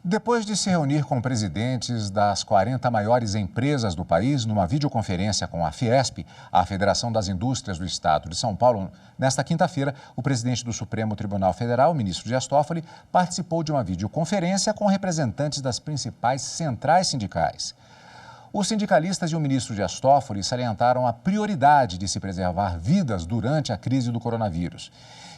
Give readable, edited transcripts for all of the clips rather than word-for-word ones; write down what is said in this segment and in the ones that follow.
Depois de se reunir com presidentes das 40 maiores empresas do país numa videoconferência com a Fiesp, a Federação das Indústrias do Estado de São Paulo, nesta quinta-feira, o presidente do Supremo Tribunal Federal, o ministro Dias Toffoli, participou de uma videoconferência com representantes das principais centrais sindicais. Os sindicalistas e o ministro Dias Toffoli salientaram a prioridade de se preservar vidas durante a crise do coronavírus.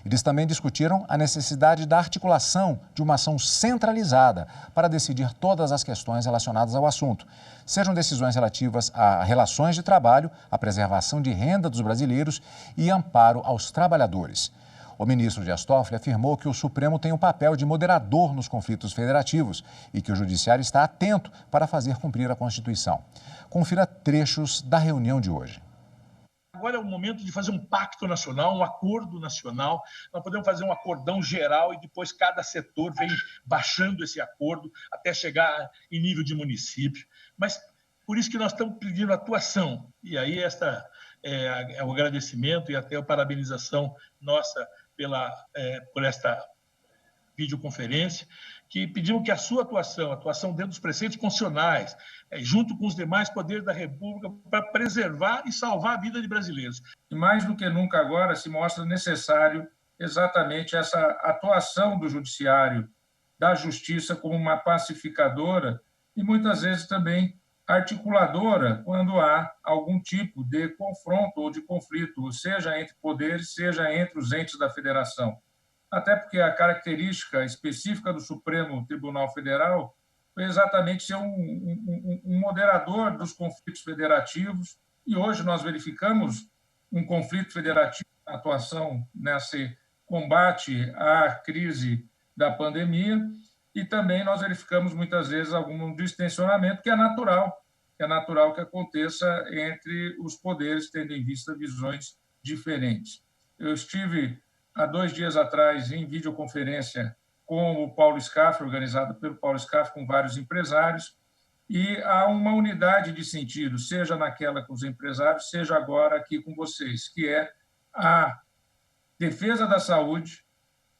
Eles também discutiram a necessidade da articulação de uma ação centralizada para decidir todas as questões relacionadas ao assunto, sejam decisões relativas a relações de trabalho, a preservação de renda dos brasileiros e amparo aos trabalhadores. O ministro Dias Toffoli afirmou que o Supremo tem um papel de moderador nos conflitos federativos e que o Judiciário está atento para fazer cumprir a Constituição. Confira trechos da reunião de hoje. Agora é o momento de fazer um pacto nacional, um acordo nacional. Nós podemos fazer um acordão geral e depois cada setor vem baixando esse acordo até chegar em nível de município. Mas por isso que nós estamos pedindo atuação. E aí esta é o agradecimento e até a parabenização nossa por esta videoconferência, que pedimos que a sua atuação dentro dos preceitos constitucionais, junto com os demais poderes da República, para preservar e salvar a vida de brasileiros. E mais do que nunca agora se mostra necessário exatamente essa atuação do Judiciário, da Justiça como uma pacificadora e muitas vezes também articuladora quando há algum tipo de confronto ou de conflito, seja entre poderes, seja entre os entes da federação. Até porque a característica específica do Supremo Tribunal Federal foi exatamente ser um moderador dos conflitos federativos, e hoje nós verificamos um conflito federativo na atuação nesse combate à crise da pandemia, e também nós verificamos muitas vezes algum distensionamento que é natural que aconteça entre os poderes, tendo em vista visões diferentes. Eu estive há 2 dias atrás em videoconferência com o Paulo Scaff, organizado pelo Paulo Scaff, com vários empresários, e há uma unidade de sentido, seja naquela com os empresários, seja agora aqui com vocês, que é a defesa da saúde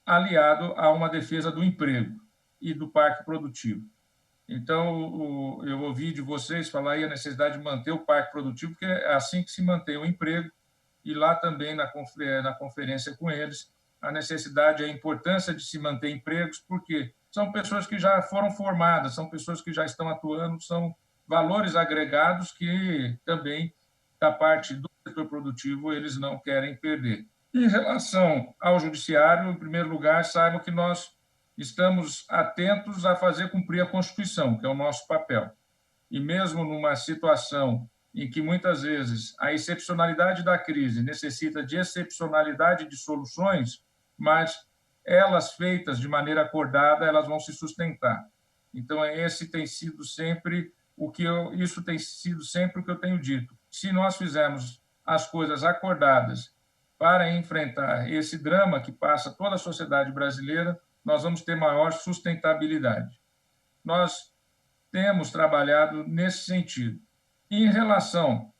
aliado a uma defesa do emprego e do parque produtivo. Então, eu ouvi de vocês falar aí a necessidade de manter o parque produtivo, porque é assim que se mantém o emprego, e lá também na conferência com eles, a necessidade e a importância de se manter empregos, porque são pessoas que já foram formadas, são pessoas que já estão atuando, são valores agregados que também, da parte do setor produtivo, eles não querem perder. Em relação ao Judiciário, em primeiro lugar, saibam que nós estamos atentos a fazer cumprir a Constituição, que é o nosso papel. E mesmo numa situação em que muitas vezes a excepcionalidade da crise necessita de excepcionalidade de soluções, mas elas feitas de maneira acordada, elas vão se sustentar. Então, isso tem sido sempre o que eu tenho dito. Se nós fizermos as coisas acordadas para enfrentar esse drama que passa toda a sociedade brasileira, nós vamos ter maior sustentabilidade. Nós temos trabalhado nesse sentido. Em relação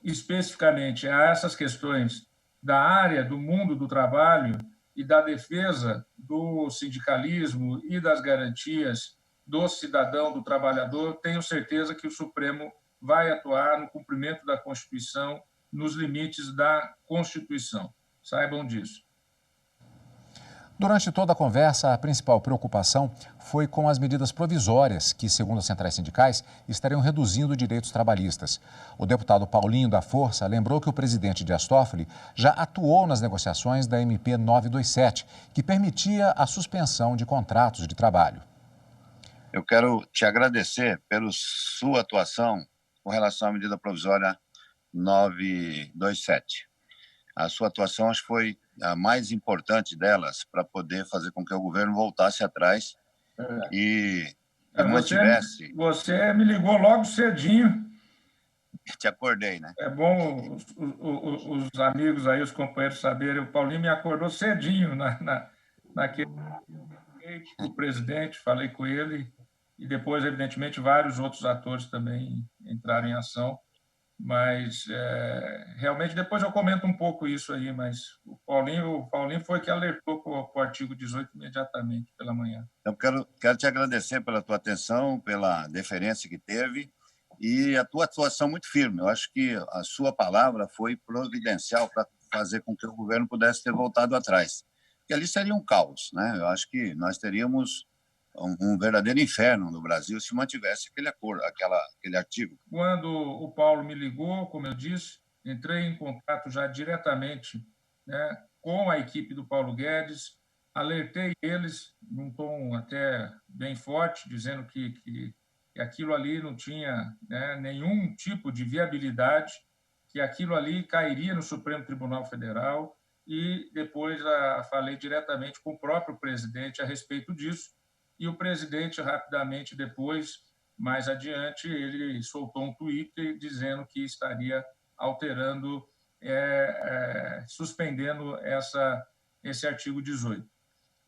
especificamente a essas questões da área do mundo do trabalho e da defesa do sindicalismo e das garantias do cidadão, do trabalhador, tenho certeza que o Supremo vai atuar no cumprimento da Constituição, nos limites da Constituição. Saibam disso. Durante toda a conversa, a principal preocupação foi com as medidas provisórias que, segundo as centrais sindicais, estariam reduzindo direitos trabalhistas. O deputado Paulinho da Força lembrou que o presidente Dias Toffoli já atuou nas negociações da MP 927, que permitia a suspensão de contratos de trabalho. Eu quero te agradecer pela sua atuação com relação à medida provisória 927. A sua atuação, acho que foi a mais importante delas para poder fazer com que o governo voltasse atrás e mantivesse... Você me ligou logo cedinho. Te acordei, né? É bom os amigos aí, os companheiros saberem. O Paulinho me acordou cedinho naquele... O presidente, falei com ele, e depois, evidentemente, vários outros atores também entraram em ação. Mas, realmente, depois eu comento um pouco isso aí, mas o Paulinho foi que alertou para o artigo 18 imediatamente pela manhã. Então, quero te agradecer pela tua atenção, pela deferência que teve e a tua atuação muito firme. Eu acho que a sua palavra foi providencial para fazer com que o governo pudesse ter voltado atrás. Porque ali seria um caos, né? Eu acho que nós teríamos um verdadeiro inferno no Brasil se mantivesse aquele acordo, aquele artigo. Quando o Paulo me ligou, como eu disse, entrei em contato já diretamente, né, com a equipe do Paulo Guedes, alertei eles num tom até bem forte, dizendo que aquilo ali não tinha, né, nenhum tipo de viabilidade, que aquilo ali cairia no Supremo Tribunal Federal, e depois falei diretamente com o próprio presidente a respeito disso, e o presidente, rapidamente depois, mais adiante, ele soltou um Twitter dizendo que estaria alterando, suspendendo esse artigo 18.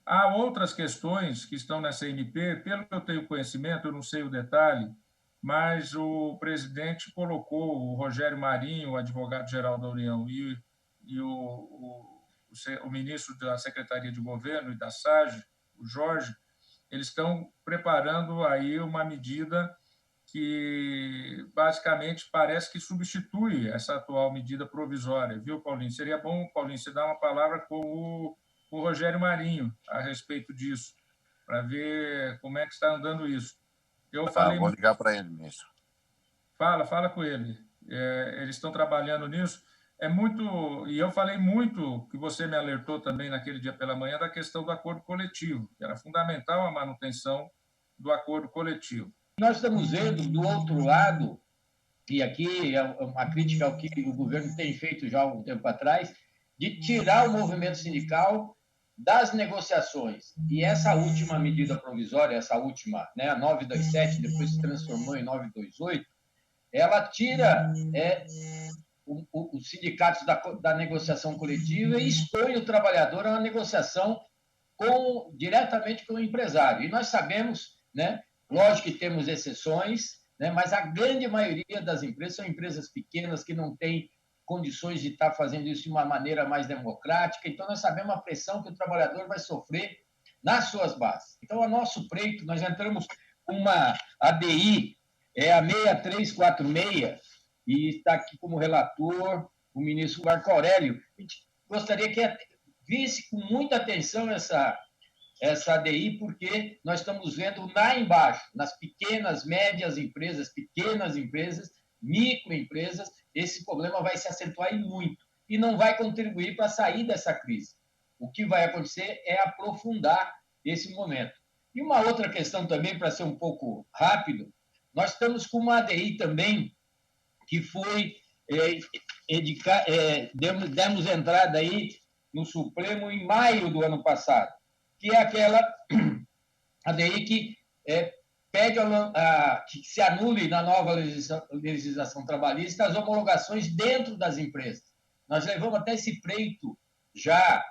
Há outras questões que estão nessa MP, pelo que eu tenho conhecimento, eu não sei o detalhe, mas o presidente colocou o Rogério Marinho, o advogado-geral da União, e o ministro da Secretaria de Governo e da SAGE, o Jorge, eles estão preparando aí uma medida que basicamente parece que substitui essa atual medida provisória, viu, Paulinho? Seria bom, Paulinho, você dar uma palavra com o Rogério Marinho a respeito disso, para ver como é que está andando isso. Eu falei. Vou ligar para ele, ministro. Fala com ele. Eles estão trabalhando nisso. E eu falei muito, que você me alertou também naquele dia pela manhã, da questão do acordo coletivo, que era fundamental a manutenção do acordo coletivo. Nós estamos vendo, do outro lado, e aqui é uma crítica ao que o governo tem feito já há algum tempo atrás, de tirar o movimento sindical das negociações. E essa última medida provisória, essa última, né, a 927, depois se transformou em 928, ela tira os sindicatos da negociação coletiva e expõe o trabalhador a uma negociação diretamente com o empresário. E nós sabemos, né, lógico que temos exceções, né, mas a grande maioria das empresas são empresas pequenas que não têm condições de estar fazendo isso de uma maneira mais democrática. Então, nós sabemos a pressão que o trabalhador vai sofrer nas suas bases. Então, a nosso pleito, nós entramos com uma ADI, a 6346, e está aqui como relator o ministro Marco Aurélio. A gente gostaria que visse com muita atenção essa ADI, porque nós estamos vendo lá embaixo, nas pequenas, médias empresas, microempresas, esse problema vai se acentuar e muito, e não vai contribuir para sair dessa crise. O que vai acontecer é aprofundar esse momento. E uma outra questão também, para ser um pouco rápido, nós estamos com uma ADI também, que foi, demos entrada aí no Supremo em maio do ano passado, que é aquela ADI que pede que se anule na nova legislação trabalhista as homologações dentro das empresas. Nós levamos até esse pleito já,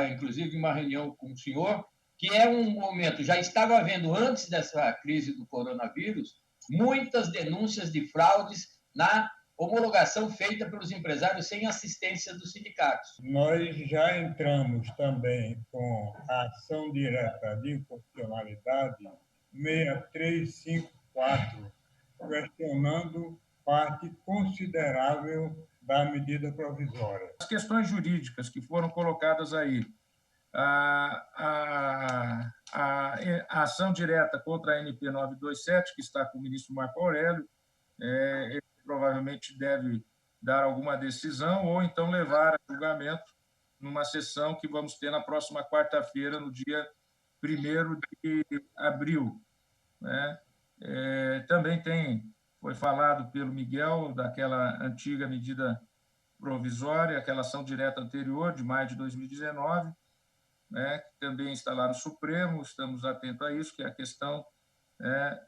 inclusive, uma reunião com o senhor, que é um momento, já estava havendo, antes dessa crise do coronavírus, muitas denúncias de fraudes na homologação feita pelos empresários sem assistência dos sindicatos. Nós já entramos também com a ação direta de inconstitucionalidade 6354, questionando parte considerável da medida provisória. As questões jurídicas que foram colocadas aí, a ação direta contra a MP 927, que está com o ministro Marco Aurélio, ele provavelmente deve dar alguma decisão ou então levar a julgamento numa sessão que vamos ter na próxima quarta-feira, no dia 1º de abril. Né? Também foi falado pelo Miguel daquela antiga medida provisória, aquela ação direta anterior, de maio de 2019, né, que também está lá no Supremo, estamos atentos a isso, que é a questão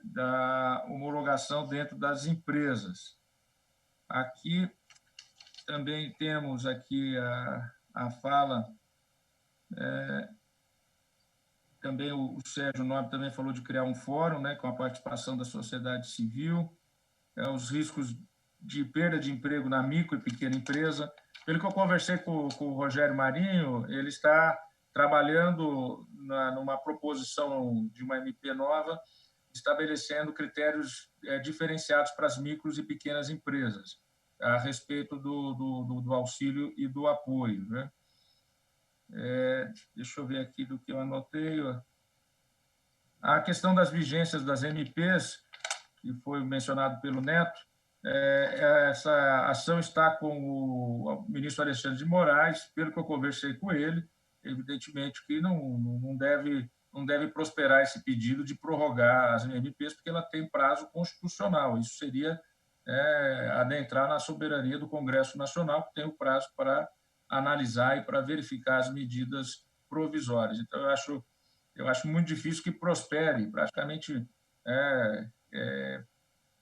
da homologação dentro das empresas. Aqui também temos aqui a fala, também o Sérgio Nobre também falou de criar um fórum, né, com a participação da sociedade civil, os riscos de perda de emprego na micro e pequena empresa. Pelo que eu conversei com o Rogério Marinho, ele está trabalhando numa proposição de uma MP nova, estabelecendo critérios diferenciados para as micros e pequenas empresas, a respeito do auxílio e do apoio, né? Deixa eu ver aqui do que eu anotei. A questão das vigências das MPs, que foi mencionado pelo Neto, essa ação está com o ministro Alexandre de Moraes. Pelo que eu conversei com ele, evidentemente que não deve prosperar esse pedido de prorrogar as MPs, porque ela tem prazo constitucional. Isso seria adentrar na soberania do Congresso Nacional, que tem o prazo para analisar e para verificar as medidas provisórias. Então, eu acho muito difícil que prospere. Praticamente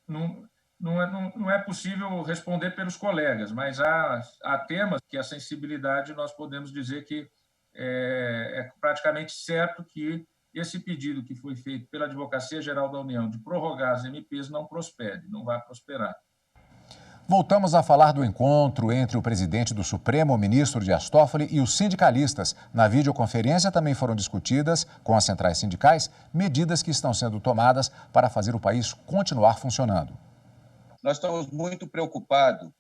não é possível responder pelos colegas, mas há temas que a sensibilidade nós podemos dizer que é praticamente certo que esse pedido que foi feito pela Advocacia Geral da União de prorrogar as MPs não prospere, não vai prosperar. Voltamos a falar do encontro entre o presidente do Supremo, o ministro Dias Toffoli, e os sindicalistas. Na videoconferência também foram discutidas, com as centrais sindicais, medidas que estão sendo tomadas para fazer o país continuar funcionando. Nós estamos muito preocupados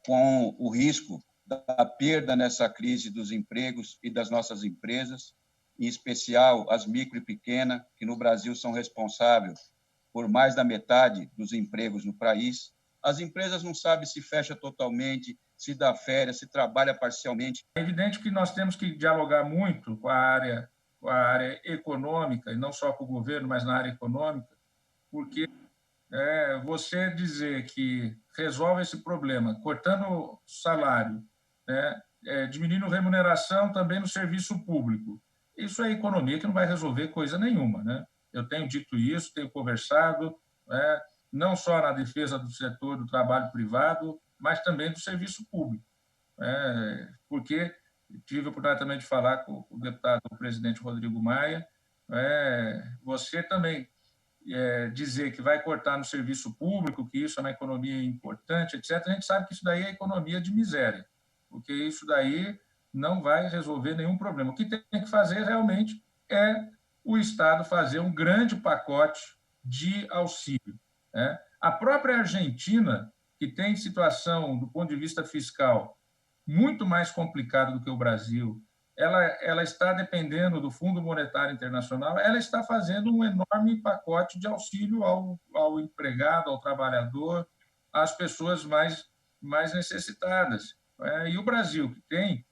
com o risco da perda nessa crise dos empregos e das nossas empresas, em especial as micro e pequenas, que no Brasil são responsáveis por mais da metade dos empregos no país. As empresas não sabem se fecha totalmente, se dá férias, se trabalha parcialmente. É evidente que nós temos que dialogar muito com a área econômica, e não só com o governo, mas na área econômica, porque você dizer que resolve esse problema cortando salário, né, diminuindo remuneração também no serviço público, isso é economia que não vai resolver coisa nenhuma, né? Eu tenho dito isso, tenho conversado, não só na defesa do setor do trabalho privado, mas também do serviço público. Porque tive a oportunidade também de falar com o deputado, o presidente Rodrigo Maia, você também dizer que vai cortar no serviço público, que isso é uma economia importante, etc., a gente sabe que isso daí é economia de miséria, porque isso daí não vai resolver nenhum problema. O que tem que fazer realmente é o Estado fazer um grande pacote de auxílio. A própria Argentina, que tem situação, do ponto de vista fiscal, muito mais complicada do que o Brasil, ela está dependendo do Fundo Monetário Internacional, ela está fazendo um enorme pacote de auxílio ao empregado, ao trabalhador, às pessoas mais necessitadas. E o Brasil, que tem...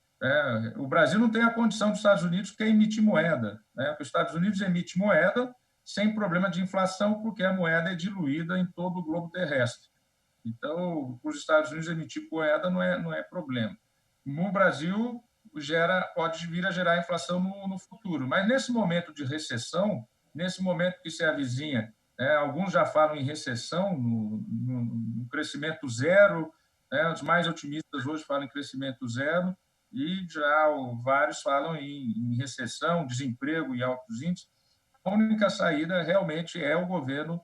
o Brasil não tem a condição dos Estados Unidos, que é emitir moeda. Os Estados Unidos emitem moeda sem problema de inflação, porque a moeda é diluída em todo o globo terrestre. Então, para os Estados Unidos emitir moeda não é problema. No Brasil, pode vir a gerar inflação no futuro. Mas, nesse momento de recessão, nesse momento que se avizinha, alguns já falam em recessão, no crescimento zero, os mais otimistas hoje falam em crescimento zero, e já vários falam em recessão, desemprego e altos índices. A única saída realmente é o governo,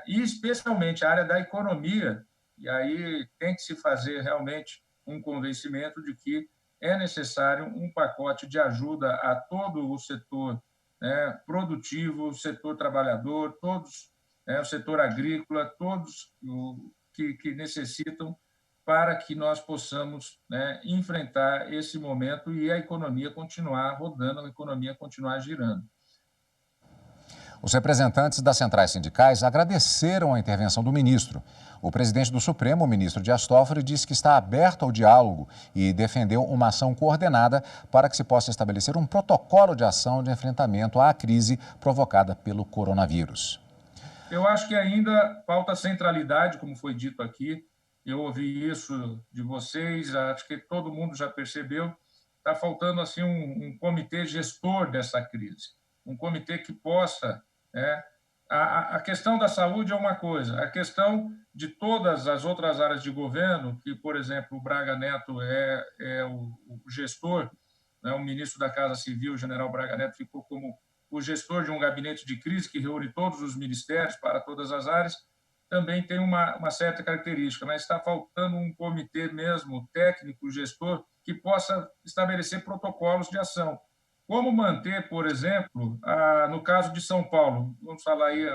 e especialmente a área da economia, e aí tem que se fazer realmente um convencimento de que é necessário um pacote de ajuda a todo o setor produtivo, o setor trabalhador, todos, o setor agrícola, todos que necessitam, para que nós possamos enfrentar esse momento e a economia continuar rodando, a economia continuar girando. Os representantes das centrais sindicais agradeceram a intervenção do ministro. O presidente do Supremo, o ministro Dias Toffoli, disse que está aberto ao diálogo e defendeu uma ação coordenada para que se possa estabelecer um protocolo de ação de enfrentamento à crise provocada pelo coronavírus. Eu acho que ainda falta centralidade, como foi dito aqui. Eu ouvi isso de vocês, acho que todo mundo já percebeu. Está faltando assim um comitê gestor dessa crise, um comitê que possa... A questão da saúde é uma coisa, a questão de todas as outras áreas de governo, que, por exemplo, o Braga Neto é o gestor, o ministro da Casa Civil, o general Braga Neto, ficou como o gestor de um gabinete de crise que reúne todos os ministérios para todas as áreas. também tem uma certa característica, mas está faltando um comitê mesmo, técnico, gestor, que possa estabelecer protocolos de ação. Como manter, por exemplo, no caso de São Paulo, vamos falar aí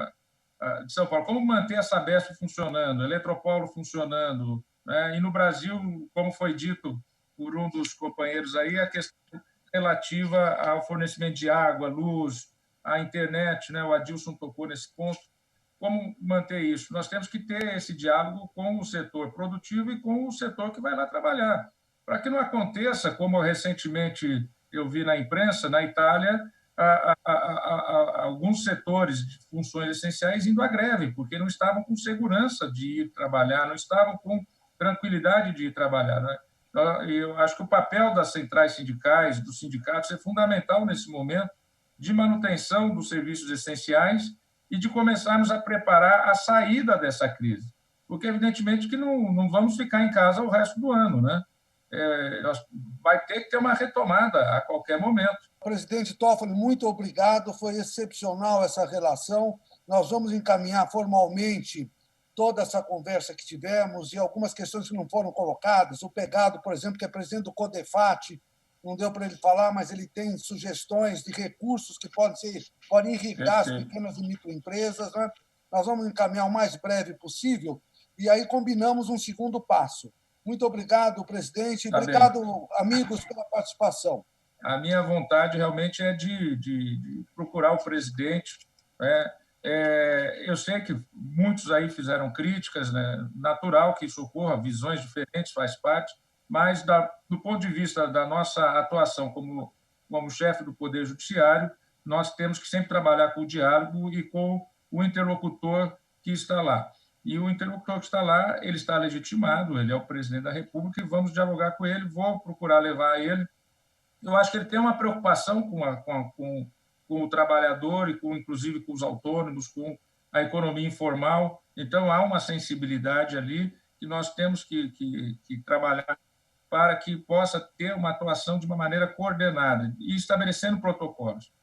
de São Paulo, como manter a Sabesp funcionando, a Eletropaulo funcionando, né? E no Brasil, como foi dito por um dos companheiros aí, a questão relativa ao fornecimento de água, luz, a internet, né? O Adilson tocou nesse ponto. Como manter isso? Nós temos que ter esse diálogo com o setor produtivo e com o setor que vai lá trabalhar, para que não aconteça, como recentemente eu vi na imprensa, na Itália, alguns setores de funções essenciais indo à greve, porque não estavam com segurança de ir trabalhar, não estavam com tranquilidade de ir trabalhar. Né? Eu acho que o papel das centrais sindicais, dos sindicatos, é fundamental nesse momento de manutenção dos serviços essenciais e de começarmos a preparar a saída dessa crise. Porque, evidentemente, que não vamos ficar em casa o resto do ano, né? Vai ter que ter uma retomada a qualquer momento. Presidente Toffoli, muito obrigado, foi excepcional essa relação. Nós vamos encaminhar formalmente toda essa conversa que tivemos e algumas questões que não foram colocadas. O Pegado, por exemplo, que é presidente do CODEFAT, não deu para ele falar, mas ele tem sugestões de recursos que podem irrigar as pequenas e microempresas. Né? Nós vamos encaminhar o mais breve possível e aí combinamos um segundo passo. Muito obrigado, presidente. Obrigado, amigos, pela participação. A minha vontade realmente é de procurar o presidente. Né? Eu sei que muitos aí fizeram críticas, né? Natural que isso ocorra, visões diferentes faz parte, mas do ponto de vista da nossa atuação como chefe do Poder Judiciário, nós temos que sempre trabalhar com o diálogo e com o interlocutor que está lá. E o interlocutor que está lá, ele está legitimado, ele é o presidente da República e vamos dialogar com ele, vou procurar levar ele. Eu acho que ele tem uma preocupação com o trabalhador e, inclusive, com os autônomos, com a economia informal. Então, há uma sensibilidade ali que nós temos que trabalhar para que possa ter uma atuação de uma maneira coordenada e estabelecendo protocolos.